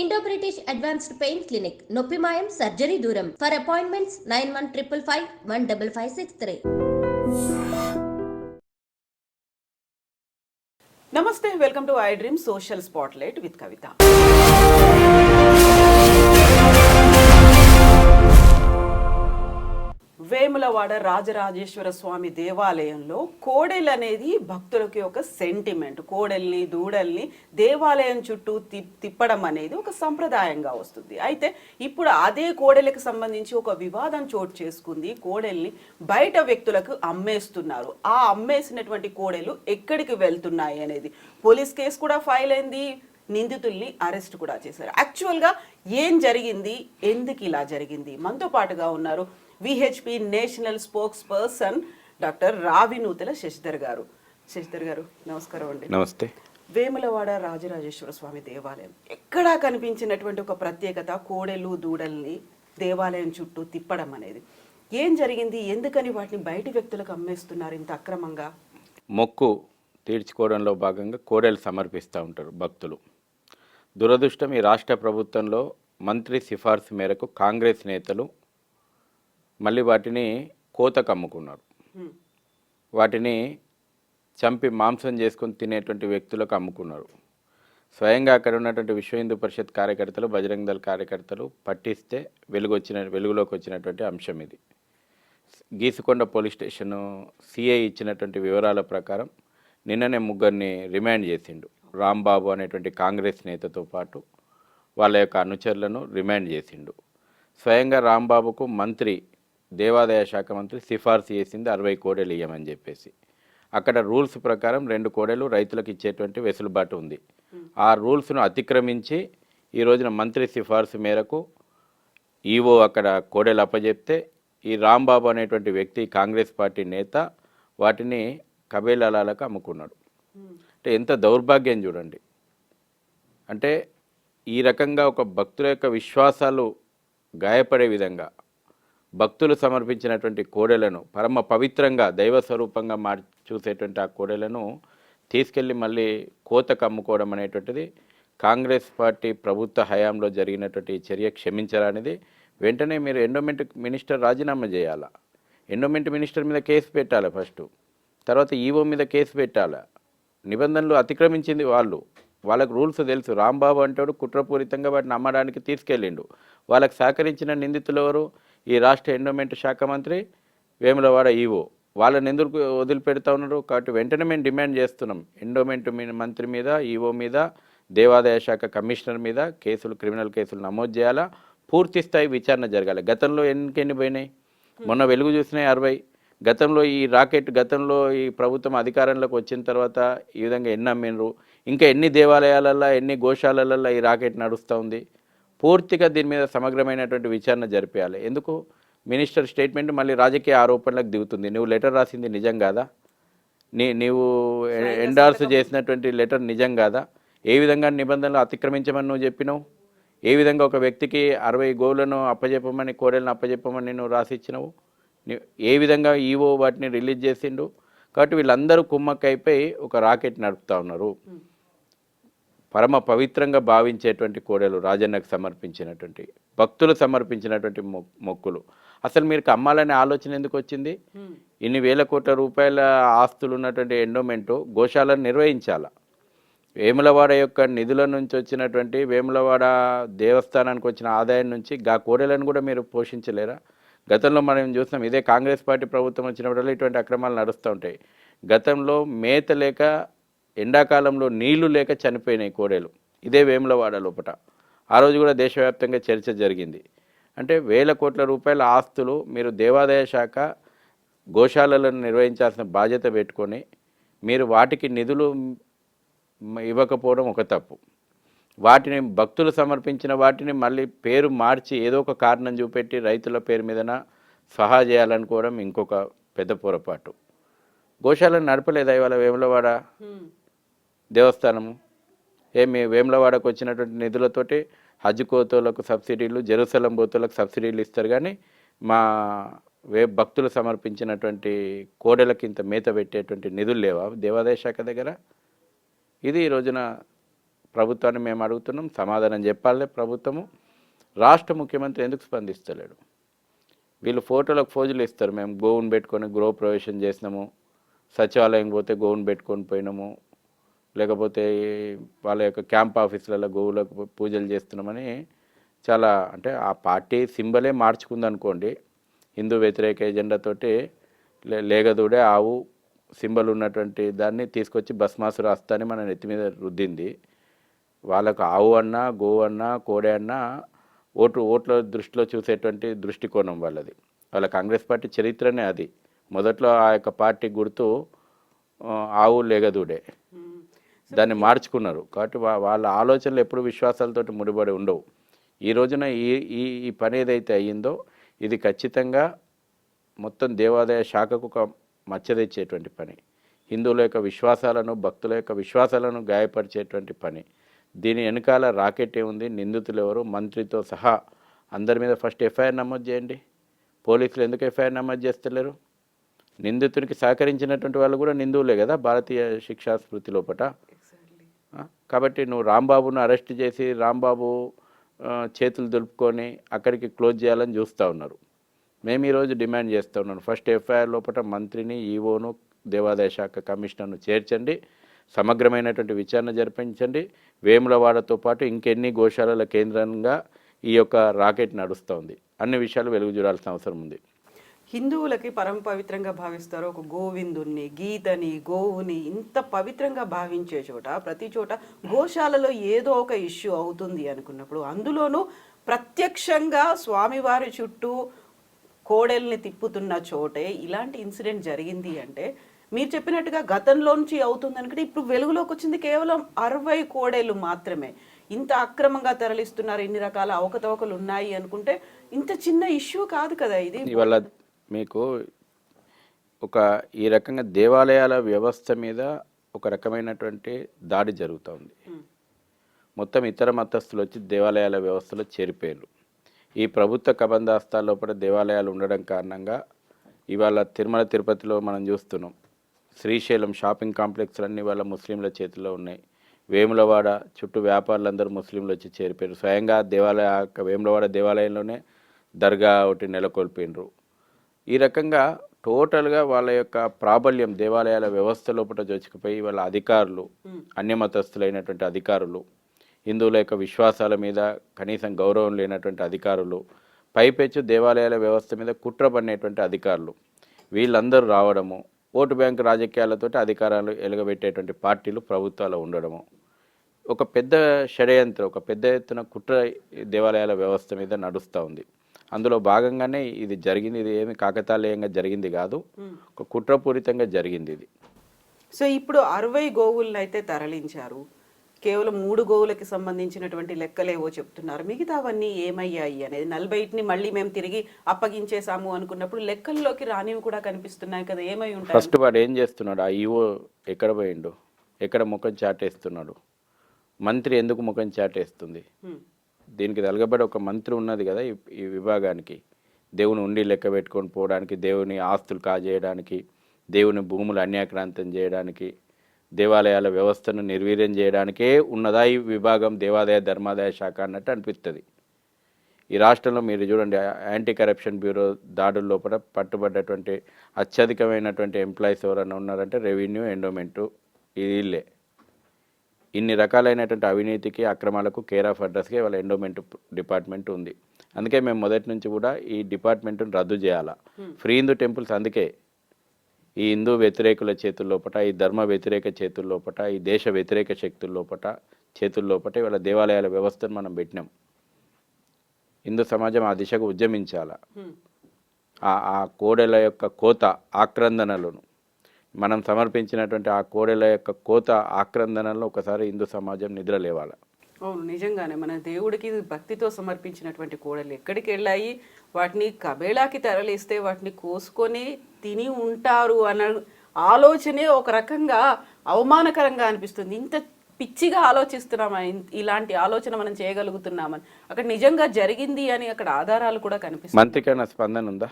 Indo British advanced pain clinic నొప్పి మాయం surgery దూరం ఫర్ అపాయింట్మెంట్స్ 9155515563. నమస్తే, welcome to iDream social spotlight with Kavitha. Vemulawada Rajarajeshwara Swamy దేవాలయంలో కోడెలు అనేది భక్తులకి ఒక సెంటిమెంట్. కోడెల్ని దూడల్ని దేవాలయం చుట్టూ తిప్పడం అనేది ఒక సంప్రదాయంగా వస్తుంది. అయితే ఇప్పుడు అదే కోడెలకు సంబంధించి ఒక వివాదం చోటు చేసుకుంది. కోడెల్ని బయట వ్యక్తులకు అమ్మేస్తున్నారు. ఆ అమ్మేసినటువంటి కోడెలు ఎక్కడికి వెళ్తున్నాయి అనేది పోలీస్ కేసు కూడా ఫైల్ అయింది. నిందితుల్ని అరెస్ట్ కూడా చేశారు. యాక్చువల్గా ఏం జరిగింది, ఎందుకు ఇలా జరిగింది? మనతో పాటుగా ఉన్నారు VHP national spokesperson doctor Ravinuthala Sasidhar గారు. శశిధర్ గారు నమస్కారం అండి. నమస్తే. వేములవాడ రాజరాజేశ్వర స్వామి దేవాలయం ఎక్కడా కనిపించినటువంటి ఒక ప్రత్యేకత కోడెలు దూడల్ని దేవాలయం చుట్టూ తిప్పడం అనేది. ఏం జరిగింది, ఎందుకని వాటిని బయటి వ్యక్తులకు అమ్మేస్తున్నారు ఇంత అక్రమంగా? మొక్కు తీర్చుకోవడంలో భాగంగా కోడెలు సమర్పిస్తూ ఉంటారు భక్తులు. దురదృష్టం, ఈ రాష్ట్ర ప్రభుత్వంలో మంత్రి సిఫార్సు మేరకు కాంగ్రెస్ నేతలు మళ్ళీ వాటిని కోతకు అమ్ముకున్నారు. వాటిని చంపి మాంసం చేసుకొని తినేటువంటి వ్యక్తులకు అమ్ముకున్నారు. స్వయంగా అక్కడ ఉన్నటువంటి విశ్వ హిందూ పరిషత్ కార్యకర్తలు, బజరంగ దళ కార్యకర్తలు పట్టిస్తే వెలుగులోకి వచ్చినటువంటి అంశం ఇది. గీసుకొండ పోలీస్ స్టేషను సిఐ ఇచ్చినటువంటి వివరాల ప్రకారం నిన్ననే ముగ్గురిని రిమాండ్ చేసిండు. రాంబాబు అనేటువంటి కాంగ్రెస్ నేతతో పాటు వాళ్ళ యొక్క అనుచరులను రిమాండ్ చేసిండు. స్వయంగా రాంబాబుకు మంత్రి, దేవాదాయ శాఖ మంత్రి సిఫార్సు చేసింది 60 కోడెలు ఇవ్వమని చెప్పేసి. అక్కడ రూల్స్ ప్రకారం 2 కోడెలు రైతులకు ఇచ్చేటువంటి వెసులుబాటు ఉంది. ఆ రూల్స్ను అతిక్రమించి ఈ రోజున మంత్రి సిఫార్సు మేరకు ఈవో అక్కడ కోడెలు అప్పచెప్తే ఈ రాంబాబు అనేటువంటి వ్యక్తి, కాంగ్రెస్ పార్టీ నేత, వాటిని కబేలాలకు అమ్ముకున్నాడు. అంటే ఎంత దౌర్భాగ్యం చూడండి. అంటే ఈ రకంగా ఒక భక్తుల యొక్క విశ్వాసాలు గాయపడే విధంగా భక్తులు సమర్పించినటువంటి కోడెలను పరమ పవిత్రంగా దైవ స్వరూపంగా చూసేటువంటి ఆ కోడెలను తీసుకెళ్ళి మళ్ళీ కోతకు అమ్ముకోవడం అనేటువంటిది కాంగ్రెస్ పార్టీ ప్రభుత్వ హయాంలో జరిగినటువంటి చర్య క్షమించరానిది. వెంటనే మీరు ఎండోమెంట్ మినిస్టర్ రాజీనామా చేయాలా, ఎండోమెంట్ మినిస్టర్ మీద కేసు పెట్టాలి ఫస్ట్, తర్వాత ఈవో మీద కేసు పెట్టాలి. నిబంధనలు అతిక్రమించింది వాళ్ళకు రూల్స్ తెలుసు. రాంబాబు అంటాడు కుట్రపూరితంగా వాటిని అమ్మడానికి తీసుకెళ్ళిండు. వాళ్ళకు సహకరించిన నిందితులు ఎవరు? ఈ రాష్ట్ర ఎండోమెంట్ శాఖ మంత్రి, వేములవాడ ఈవో. వాళ్ళని ఎందుకు వదిలిపెడతా ఉన్నారు? కాబట్టి వెంటనే మేము డిమాండ్ చేస్తున్నాం, ఎండోమెంట్ మంత్రి మీద, ఈవో మీద, దేవాదాయ శాఖ కమిషనర్ మీద క్రిమినల్ కేసులు నమోదు చేయాలా, పూర్తి స్థాయి విచారణ జరగాలి. గతంలో ఎన్ని పోయినాయి? మొన్న వెలుగు చూసినాయి 60. గతంలో గతంలో ఈ ప్రభుత్వం అధికారంలోకి వచ్చిన తర్వాత ఈ విధంగా ఎన్ని అమ్మినరు, ఇంకా ఎన్ని దేవాలయాలల్లో, ఎన్ని గోశాలలలో ఈ రాకెట్ నడుస్తూ ఉంది? పూర్తిగా దీని మీద సమగ్రమైనటువంటి విచారణ జరిపేయాలి. ఎందుకు మినిస్టర్ స్టేట్మెంట్ మళ్ళీ రాజకీయ ఆరోపణలకు దిగుతుంది? నువ్వు లెటర్ రాసింది నిజం కాదా? నీవు ఎండార్స్ చేసినటువంటి లెటర్ నిజం కాదా? ఏ విధంగా నిబంధనలు అతిక్రమించమని నువ్వు చెప్పినావు? ఏ విధంగా ఒక వ్యక్తికి 60 గోవులను అప్పచెప్పమని, కోడెలను అప్పచెప్పమని నువ్వు రాసిచ్చినావు? ఏ విధంగా ఈవో వాటిని రిలీజ్ చేసిండు? కాబట్టి వీళ్ళందరూ కుమ్మక్కైపోయి ఒక రాకెట్ నడుపుతూ ఉన్నారు. పరమ పవిత్రంగా భావించేటువంటి కోడెలు, రాజన్నకు సమర్పించినటువంటి, భక్తులు సమర్పించినటువంటి మొక్కులు. అసలు మీరు అమ్మాలనే ఆలోచన ఎందుకు వచ్చింది? ఇన్ని వేల కోట్ల రూపాయల ఆస్తులు ఉన్నటువంటి ఎండోమెంటు గోశాలను నిర్వహించాల. వేములవాడ యొక్క నిధుల నుంచి వచ్చినటువంటి, వేములవాడ దేవస్థానానికి వచ్చిన ఆదాయం నుంచి కోడెలను కూడా మీరు పోషించలేరా? గతంలో మనం చూస్తాం, ఇదే కాంగ్రెస్ పార్టీ ప్రభుత్వం వచ్చినప్పుడల్లా ఇటువంటి అక్రమాలు నడుస్తూ ఉంటాయి. గతంలో మేత లేక, ఎండాకాలంలో నీళ్లు లేక చనిపోయినాయి కోడెలు ఇదే వేములవాడ లోపల. ఆ రోజు కూడా దేశవ్యాప్తంగా చర్చ జరిగింది. అంటే వేల కోట్ల రూపాయల ఆస్తులు మీరు దేవాదాయ శాఖ గోశాలలను నిర్వహించాల్సిన బాధ్యత పెట్టుకొని మీరు వాటికి నిధులు ఇవ్వకపోవడం ఒక తప్పు. వాటిని భక్తులు సమర్పించిన వాటిని మళ్ళీ పేరు మార్చి ఏదో ఒక కారణం చూపెట్టి రైతుల పేరు మీదన సహా చేయాలనుకోవడం ఇంకొక పెద్ద పొరపాటు. గోశాలను నడపలేదా ఇవాళ వేములవాడ దేవస్థానము? ఏమి వేములవాడకు వచ్చినటువంటి నిధులతోటి హజ్ కోతోలకు సబ్సిడీలు, జెరూసలం బోతులకు సబ్సిడీలు ఇస్తారు, కానీ మా భక్తులు సమర్పించినటువంటి కోడెలకి ఇంత మేత పెట్టేటువంటి నిధులు లేవా దేవాదాయ శాఖ దగ్గర? ఇది ఈ రోజున ప్రభుత్వాన్ని మేము అడుగుతున్నాం, సమాధానం చెప్పాలి ప్రభుత్వము. రాష్ట్ర ముఖ్యమంత్రి ఎందుకు స్పందిస్తలేడు? వీళ్ళు ఫోటోలకు ఫోజులు ఇస్తారు, మేము గోవును పెట్టుకొని గృహ ప్రవేశం చేసినాము, సచివాలయం పోతే గోవును పెట్టుకొని పోయినాము, లేకపోతే వాళ్ళ యొక్క క్యాంప్ ఆఫీసులలో గోవులకు పూజలు చేస్తున్నామని. చాలా అంటే ఆ పార్టీ సింబలే మార్చుకుందనుకోండి, హిందూ వ్యతిరేక ఎజెండాతోటి లేగదూడే ఆవు సింబల్ ఉన్నటువంటి దాన్ని తీసుకొచ్చి భస్మాసుర హస్తాన్ని మన నెత్తి మీద రుద్దింది. వాళ్ళకు ఆవు అన్నా గోవు అన్నా కోడే అన్నా ఓట్ల దృష్టిలో చూసేటువంటి దృష్టికోణం వాళ్ళది. వాళ్ళ కాంగ్రెస్ పార్టీ చరిత్రనే అది. మొదట్లో ఆ యొక్క పార్టీ గుర్తు ఆవు లేగదూడే, దాన్ని మార్చుకున్నారు. కాబట్టి వాళ్ళ ఆలోచనలు ఎప్పుడు విశ్వాసాలతోటి ముడిపడి ఉండవు. ఈ రోజున ఈ పని ఏదైతే అయ్యిందో ఇది ఖచ్చితంగా మొత్తం దేవాదాయ శాఖకు ఒక మచ్చ తెచ్చేటువంటి పని, హిందువుల యొక్క విశ్వాసాలను భక్తుల యొక్క విశ్వాసాలను గాయపరిచేటువంటి పని. దీని వెనకాల రాకెట్ ఏముంది, నిందితులు ఎవరు, మంత్రితో సహా అందరి మీద ఫస్ట్ ఎఫ్ఐఆర్ నమోదు చేయండి. పోలీసులు ఎందుకు ఎఫ్ఐఆర్ నమోదు చేస్తలేరు? నిందితునికి సహకరించినటువంటి వాళ్ళు కూడా నిందువులే కదా భారతీయ శిక్షా స్మృతి లోపట. కాబట్టి నువ్వు రాంబాబును అరెస్ట్ చేసి రాంబాబు చేతులు దులుపుకొని అక్కడికి క్లోజ్ చేయాలని చూస్తూ ఉన్నారు. మేము ఈరోజు డిమాండ్ చేస్తూ ఉన్నాను, ఫస్ట్ ఎఫ్ఐఆర్ లోపల మంత్రిని, ఈవోను, దేవాదాయ శాఖ కమిషనర్ను చేర్చండి, సమగ్రమైనటువంటి విచారణ జరిపించండి. వేములవాడతో పాటు ఇంకెన్ని గోశాలల కేంద్రంగా ఈ యొక్క రాకెట్ నడుస్తోంది. అన్ని విషయాలు వెలుగు చూడాల్సిన అవసరం ఉంది. హిందువులకి పరమ పవిత్రంగా భావిస్తారు. ఒక గోవిందుణ్ణి, గీతని, గోవుని ఇంత పవిత్రంగా భావించే చోట ప్రతి చోట గోశాలలో ఏదో ఒక ఇష్యూ అవుతుంది అనుకున్నప్పుడు, అందులోనూ ప్రత్యక్షంగా స్వామివారి చుట్టూ కోడెల్ని తిప్పుతున్న చోటే ఇలాంటి ఇన్సిడెంట్ జరిగింది అంటే, మీరు చెప్పినట్టుగా గతంలోంచి అవుతుంది అనుకుంటే ఇప్పుడు వెలుగులోకి వచ్చింది కేవలం 60 కోడేళ్ళు మాత్రమే. ఇంత అక్రమంగా తరలిస్తున్నారు, ఇన్ని రకాల అవకతవకలు ఉన్నాయి అనుకుంటే ఇంత చిన్న ఇష్యూ కాదు కదా ఇది. ఇవాళ మీకు ఈ రకంగా దేవాలయాల వ్యవస్థ మీద ఒక రకమైనటువంటి దాడి జరుగుతోంది. మొత్తం ఇతర మతస్థులు వచ్చి దేవాలయాల వ్యవస్థలో చేరిపోయారు. ఈ ప్రభుత్వ కబంధాస్తాల లోపల దేవాలయాలు ఉండడం కారణంగా ఇవాళ తిరుమల తిరుపతిలో మనం చూస్తున్నాం, శ్రీశైలం షాపింగ్ కాంప్లెక్స్లన్నీ వాళ్ళ ముస్లింల చేతిలో ఉన్నాయి. వేములవాడ చుట్టూ వ్యాపారులందరూ ముస్లింలు వచ్చి చేరిపోయారు. స్వయంగా వేములవాడ దేవాలయంలోనే దర్గా ఒకటి నెలకొల్పినరు. ఈ రకంగా టోటల్గా వాళ్ళ యొక్క ప్రాబల్యం దేవాలయాల వ్యవస్థ లోపల చొచ్చుకుపోయి వాళ్ళ అధికారులు, అన్యమతస్థులైనటువంటి అధికారులు, హిందువుల యొక్క విశ్వాసాల మీద కనీసం గౌరవం లేనటువంటి అధికారులు, పైపెచ్చు దేవాలయాల వ్యవస్థ మీద కుట్ర పడినటువంటి అధికారులు, వీళ్ళందరూ రావడము, ఓటు బ్యాంకు రాజకీయాలతో అధికారాలు ఎలుగబెట్టేటువంటి పార్టీలు ప్రభుత్వాలు ఉండడము, ఒక పెద్ద షడ్యంత్రం, ఒక పెద్ద ఎత్తున కుట్ర దేవాలయాల వ్యవస్థ మీద నడుస్తూ ఉంది. అందులో భాగంగానే ఇది జరిగింది. ఇది ఏమి కాకతాళీయంగా జరిగింది కాదు, ఒక కుట్రపూరితంగా జరిగింది ఇది. సో ఇప్పుడు 60 గోవులను అయితే తరలించారు. కేవలం 3 గోవులకి సంబంధించినటువంటి లెక్కలేవో చెప్తున్నారు. మిగతావన్నీ ఏమయ్యాయి అనేది, 40ని మళ్ళీ మేము తిరిగి అప్పగించేసాము అనుకున్నప్పుడు లెక్కల్లోకి రానివి కూడా కనిపిస్తున్నాయి కదా, ఏమై ఉంటాయి? ఫస్ట్ వాడు ఏం చేస్తున్నాడు? ఆ ఈవో ఎక్కడ పోయిండు? ఎక్కడ ముఖం చాటేస్తున్నాడు? మంత్రి ఎందుకు ముఖం చాటేస్తుంది? దీనికి తలగబడి ఒక మంత్రి ఉన్నది కదా ఈ విభాగానికి, దేవుని ఉండి లెక్క పెట్టుకొని పోవడానికి, దేవుని ఆస్తులు కాజేయడానికి, దేవుని భూములు అన్యాక్రాంతం చేయడానికి, దేవాలయాల వ్యవస్థను నిర్వీర్యం చేయడానికే ఉన్నదా ఈ విభాగం, దేవాదాయ ధర్మాదాయ శాఖ అన్నట్టు అనిపిస్తుంది. ఈ రాష్ట్రంలో మీరు చూడండి, యాంటీ కరప్షన్ బ్యూరో దాడుల లోపల పట్టుబడ్డటువంటి అత్యధికమైనటువంటి ఎంప్లాయీస్ ఎవరైనా ఉన్నారంటే రెవెన్యూ, ఎండోమెంటు, వీళ్ళే. ఇన్ని రకాలైనటువంటి అవినీతికి, అక్రమాలకు కేర్ ఆఫ్ అడ్రస్గా వాళ్ళ ఎండోమెంట్ డిపార్ట్మెంట్ ఉంది. అందుకే మేము మొదటి నుంచి కూడా ఈ డిపార్ట్మెంట్ను రద్దు చేయాలా. ఫ్రీ హిందూ టెంపుల్స్ అందుకే ఈ హిందూ వ్యతిరేకుల చేతుల్లోపట, ఈ ధర్మ వ్యతిరేక చేతుల్లోపట, ఈ దేశ వ్యతిరేక శక్తుల్లోపట చేతుల్లోపట ఇవాళ దేవాలయాల వ్యవస్థను మనం పెట్టినాం. హిందూ సమాజం ఆ దిశగా ఉద్యమించాల. ఆ కోడెల యొక్క కోత ఆక్రందనలను మనం సమర్పించినటువంటి ఆ కోడెల యొక్క కోత ఆక్రందనలో ఒకసారి హిందూ సమాజం నిద్రలేవాలి. అవును, నిజంగానే మన దేవుడికి భక్తితో సమర్పించినటువంటి కోడలు ఎక్కడికి వెళ్ళాయి, వాటిని కబేళాకి తరలిస్తే వాటిని కోసుకొని తిని ఉంటారు అన్న ఆలోచనే ఒక రకంగా అవమానకరంగా అనిపిస్తుంది. ఇంత పిచ్చిగా ఆలోచిస్తున్నామా, ఇలాంటి ఆలోచన మనం చేయగలుగుతున్నామని. అక్కడ నిజంగా జరిగింది అని అక్కడ ఆధారాలు కూడా కనిపిస్తాయి. మంత్రికైనా స్పందన ఉందా?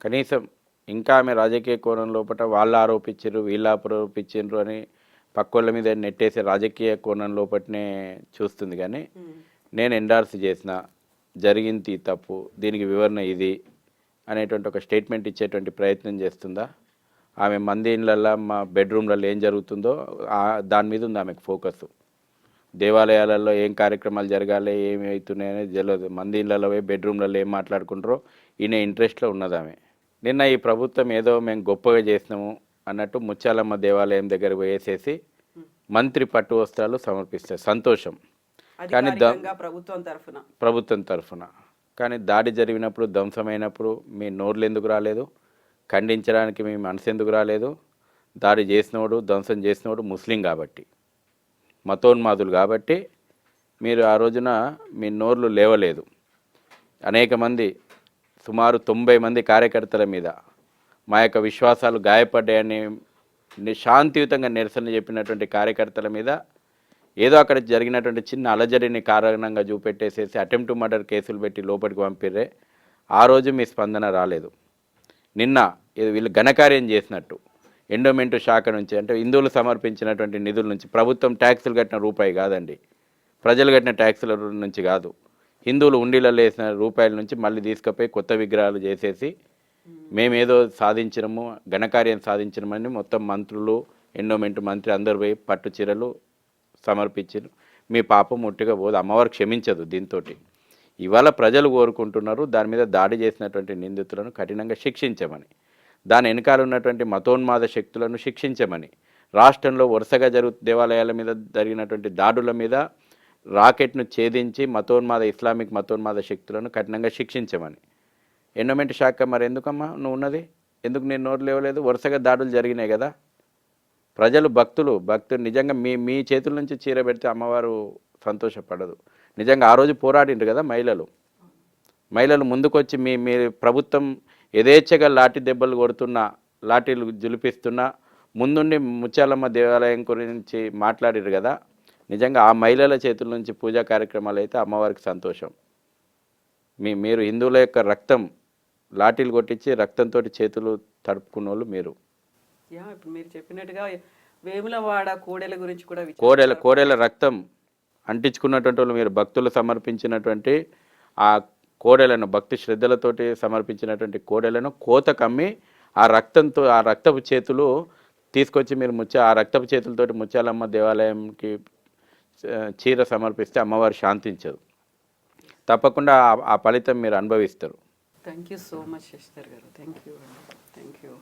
కనీసం ఇంకా ఆమె రాజకీయ కోణం లోపల వాళ్ళు ఆరోపించారు, వీళ్ళు ఆరోపించారు అని పక్కోళ్ళ మీద నెట్టేసే రాజకీయ కోణం లోపట్నే చూస్తుంది. కానీ నేను ఎండార్స్ చేసిన జరిగింది ఈ తప్పు, దీనికి వివరణ ఇది అనేటువంటి ఒక స్టేట్మెంట్ ఇచ్చేటువంటి ప్రయత్నం చేస్తుందా? ఆమె మంది ఇళ్ళల్లో మా బెడ్రూమ్లలో ఏం జరుగుతుందో దాని మీద ఉంది ఆమెకు ఫోకస్. దేవాలయాలలో ఏం కార్యక్రమాలు జరగాలి, ఏమి అవుతున్నాయనేది తెలియదు. మంది ఇళ్ళలో పోయి బెడ్రూమ్లలో ఏం మాట్లాడుకుంటారో ఈయన ఇంట్రెస్ట్లో ఉన్నది ఆమె. నిన్న ఈ ప్రభుత్వం ఏదో మేము గొప్పగా చేసినాము అన్నట్టు ముత్యాలమ్మ దేవాలయం దగ్గర వేసేసి మంత్రి పట్టు వస్త్రాలు సమర్పిస్తారు, సంతోషం. కానీ ప్రభుత్వం తరఫున కానీ దాడి జరిగినప్పుడు, ధ్వంసమైనప్పుడు మీ నోర్లు ఎందుకు రాలేదు? ఖండించడానికి మీ మనసు ఎందుకు రాలేదు? దాడి చేసినవాడు, ధ్వంసం చేసినవాడు ముస్లిం కాబట్టి, మతోన్మాదులు కాబట్టి మీరు ఆ రోజున మీ నోర్లు లేవలేదు. అనేక మంది, సుమారు 90 మంది కార్యకర్తల మీద మా యొక్క విశ్వాసాలు గాయపడ్డాయని శాంతియుతంగా నిరసన చెప్పినటువంటి కార్యకర్తల మీద ఏదో అక్కడ జరిగినటువంటి చిన్న అలజడిని కారణంగా చూపెట్టేసేసి అటెంప్ట్ టు మర్డర్ కేసులు పెట్టి లోపలికి పంపిర్రే. ఆ రోజు మీ స్పందన రాలేదు. నిన్న వీళ్ళు ఘనకార్యం చేసినట్టు ఎండోమెంట్ శాఖ నుంచి, అంటే హిందువులు సమర్పించినటువంటి నిధుల నుంచి, ప్రభుత్వం ట్యాక్సులు కట్టిన రూపాయి కాదండి, ప్రజలు కట్టిన ట్యాక్సుల నుంచి కాదు, హిందువులు ఉండిలలో వేసిన రూపాయల నుంచి మళ్ళీ తీసుకుపోయి కొత్త విగ్రహాలు చేసేసి మేమేదో సాధించినము, ఘనకార్యం సాధించినమని మొత్తం మంత్రులు, ఎండోమెంట్ మంత్రి అందరు పోయి పట్టు చీరలు సమర్పించారు. మీ పాపం ముట్టిగా పోదు, అమ్మవారు క్షమించదు. దీంతో ఇవాళ ప్రజలు కోరుకుంటున్నారు దాని మీద దాడి చేసినటువంటి నిందితులను కఠినంగా శిక్షించమని, దాని వెనకాల ఉన్నటువంటి మతోన్మాద శక్తులను శిక్షించమని, రాష్ట్రంలో వరుసగా దేవాలయాల మీద జరిగినటువంటి దాడుల మీద రాకెట్ను ఛేదించి ఇస్లామిక్ మతోన్మాద శక్తులను కఠినంగా శిక్షించమని. ఎండోమెంట్ శాఖ మరి ఎందుకమ్మా నువ్వు ఉన్నది? ఎందుకు నేను నోరు లేవలేదు? వరుసగా దాడులు జరిగినాయి కదా. ప్రజలు భక్తులు నిజంగా మీ చేతుల నుంచి చీర పెడితే అమ్మవారు సంతోషపడదు. నిజంగా ఆ రోజు పోరాడిండ్రు కదా మహిళలు ముందుకొచ్చి మీ ప్రభుత్వం యథేచ్ఛగా లాఠీ దెబ్బలు కొడుతున్నా, లాఠీలు జులిపిస్తున్నా ముందుండి ముత్యాలమ్మ దేవాలయం గురించి మాట్లాడారు కదా. నిజంగా ఆ మహిళల చేతుల నుంచి పూజా కార్యక్రమాలు అయితే అమ్మవారికి సంతోషం. మీరు హిందువుల యొక్క రక్తం లాఠీలు కొట్టించి రక్తంతో చేతులు తడుపుకున్న వాళ్ళు మీరు. ఇప్పుడు మీరు చెప్పినట్టుగా వేములవాడ కోడెల గురించి కూడా కోడెల రక్తం అంటించుకున్నటువంటి వాళ్ళు మీరు. భక్తులు సమర్పించినటువంటి ఆ కోడెలను, భక్తి శ్రద్ధలతోటి సమర్పించినటువంటి కోడెలను కోత కమ్మి ఆ రక్తపు చేతులు తీసుకొచ్చి మీరు ఆ రక్తపు చేతులతోటి ముత్యాలమ్మ దేవాలయంకి చీర సమర్పిస్తే అమ్మవారు శాంతించదు. తప్పకుండా ఆ ఫలితం మీరు అనుభవిస్తారు. Thank you so much Sashidhar garu. Thank you.